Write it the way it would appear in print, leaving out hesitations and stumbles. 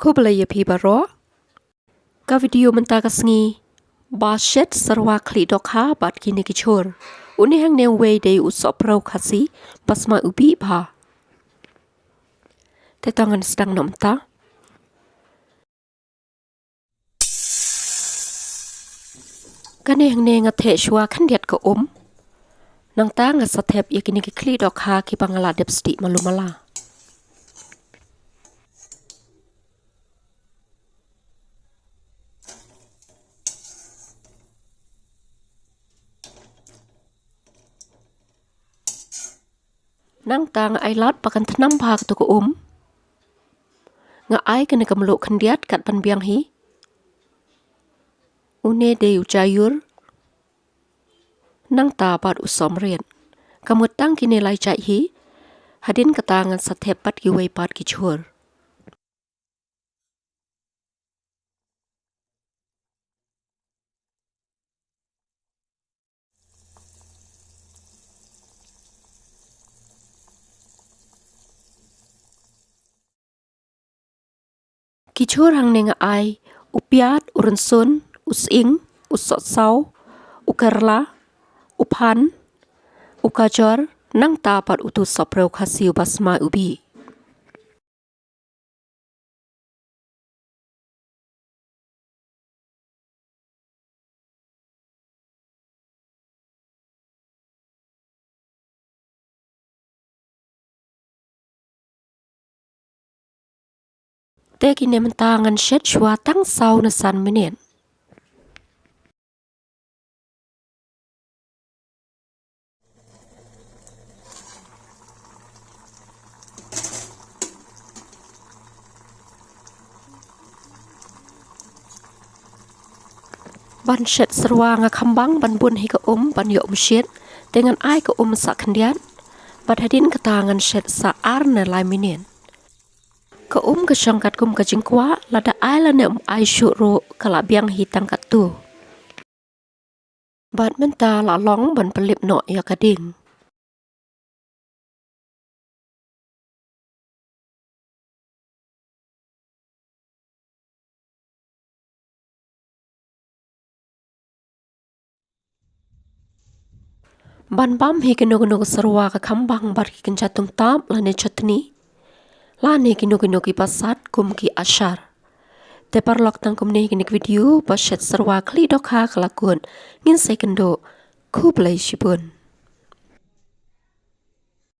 Ko belaya pi baro. Ka video menta kasngi. Bashet sarwa kli dokha bat kini kichor. Uni hang ne way day usop rau khasi basma ubi ba. Tetangan sedang nomta. Kani hang ne ngathe shwa khandiat ka Nang ta ngasatep yakini ki kli dokha ki pangala depsti malumala. Nang tang ai lat pakan thnam phak tu ko nga ai kene kamlo khandiat kat pan biang hi une de ujayur nang ta pat usom rian kamut tang kine lai chai hi hadin katangan sathep pat ki wei pat ki chur Kichur hang nenga ai upiat urunsun using usot sau ukarla uphan ukajor nang tapat utus soprau khasiu basma ubi te kine mentangan shet shwa tang sau na san menien ban shet serwa nga khambang ban bun hi ka ban yo shet dengan ai ka sa khandiat bat hadin katangan shet sa ar na lai menien ka ka syangkat ka jingkwa lada ai la ne ai syuro kala biang hitang kat tu bat menta la long ban pelip no ya kading ban bam hi kino serwa ka khambang bar ki kencatung tap la ne chutney la ne kino ki pasat kum ki ashar te parlok tang kum ne ki video pashet serwa kli dokha kalakun ngin sekendo ku play shibun